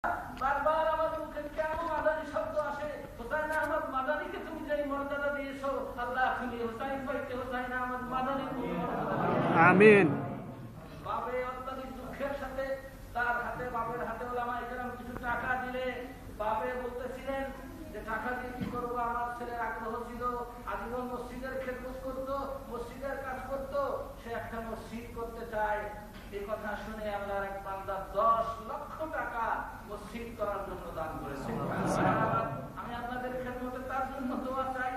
বারবার আমার মুখে কেন মাদানী শব্দ আসে? হুসাইন আহমদ মাদানীকে তুমি যেই মর্যাদা দিয়েছো, আল্লাহ তুমি হুসাইন ভাইকে হুসাইন আহমদ মাদানীর মর্যাদা দিও। আমিন। বাবে অত্যধিক দুঃখের সাথে তার হাতে, বাবের হাতে ওলামায়ে কেরাম কিছু টাকা দিলে বাবে বলতেছিলেন যে টাকা দিয়ে কি করবো? আমার ছেলের আগ্রহ ছিল, আজীবন মসজিদের খেদমত করতো, মসজিদের কাজ করতো, সে একটা মসজিদ করতে চায়। এই কথা শুনে আল্লাহর এক বান্দা 10 লক্ষ টাকা মসজিদ করার জন্য দান করেছে। আমি আপনাদের খেদমতে তার জন্য দোয়া চাই।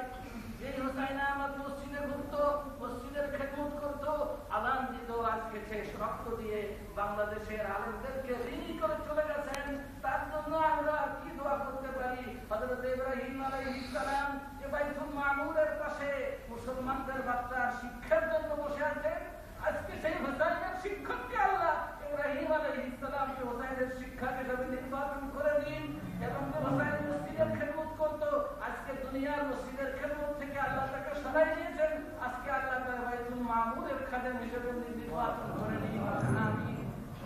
যে হুসাইন আহমদ মসজিদে ঘুরতো, মসজিদের খেদমত করতো, আযান দিত, আজকে সে রক্ত দিয়ে বাংলাদেশের আলেমদেরকে ঋণী করে চলে গেছেন। তার জন্য আমরা কি দোয়া করতে পারি? হযরত ইব্রাহিম আলাইহিস সালাম যে বাইতুল মামুরের পাশে মুসলমানদের বাচ্চার শিক্ষার জন্য বসে আছেন, আজকে সেই হুসাইনের শিক্ষককে আল্লাহ ইব্রাহিম আলাইহিস সালামকে হুসাইনের শিক্ষক হিসেবে নির্বাচন করে দিন। এবং হুসাইন মসজিদের খেদমত করতো, আজকে দুনিয়ার মসজিদের খেদমত থেকে আল্লাহ তাকে সরাই দিয়েছেন। আজকে আল্লাহ তার বাইতুল মামুরের খাদেম হিসেবে নির্বাচন করে দিন। আমিন।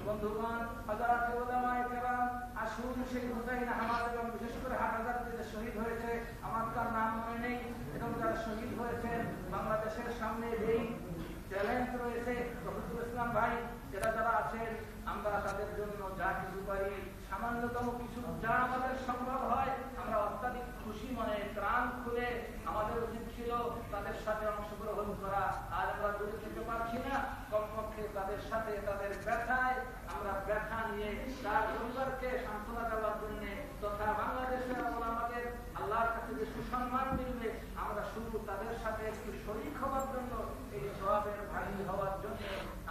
বন্ধুগণ, হযরত উলামায়ে কেরাম, আসুন সেই হুসাইন আহমদ এবং বিশেষ করে হাটহাজারীতে যে শহীদ হয়েছে, আমার তার নাম মনে নেই, এবং যারা শহীদ হয়েছেন, বাংলাদেশের সামনে যেই চ্যালেঞ্জ রয়েছে, রফিকুল ইসলাম ভাই যারা আছেন, আমরা তাদের জন্য যা কিছু পারি, সামান্যতম কিছু যা আমাদের সম্ভব হয়, আমরা অত্যাধিক খুশি মনে প্রাণ খুলে আমাদের উচিত ছিল তাদের সাথে অংশগ্রহণ করা। আর আমরা দূরে যেতে পারছি না, কমপক্ষে তাদের সাথে তাদের ব্যথায় আমরা ব্যথা নিয়ে তার পরিবারকে সান্ত্বনা দেওয়ার জন্য তথা বাংলাদেশের আমাদের আল্লাহর কাছে যে সুসম্মান মিলবে, আমরা শুধু তাদের সাথে একটু শরীক হওয়ার জন্য, এই সওয়াবের ভাগী হওয়ার জন্য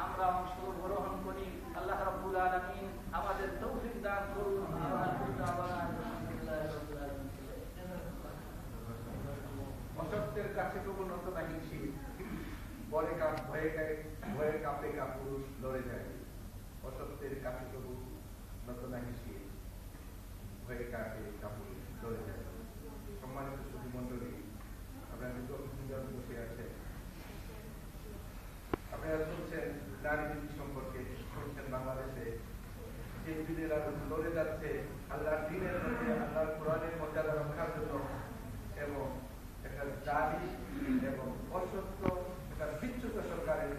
আমরা অংশগ্রহণ করি। আল্লাহ রাব্বুল আলামিন আমাদের তৌফিক দান করুন। অসত্যের কাছে তবু নত নাহি শির, ভয়ে কাঁপে কাপুরুষ লড়ে যায়। অসত্যের কাছে তবু নত নাহি শির, ভয়ে কাঁপে কাপুরুষ লড়ে যায়। সম্মানিত সুধী মণ্ডলী, আপনারা কিন্তু বসে আছেন, আপনারা শুনছেন নারী নীতি সম্পর্কে, শুনছেন বাংলাদেশে যে দিনের আলো লড়ে যাচ্ছে আল্লাহর দ্বীনের মধ্যে, আল্লাহর কোরআনের মর্যাদা রক্ষার জন্য, এবং একটা জালিম এবং অসত্য একটা বিচ্যুত সরকারের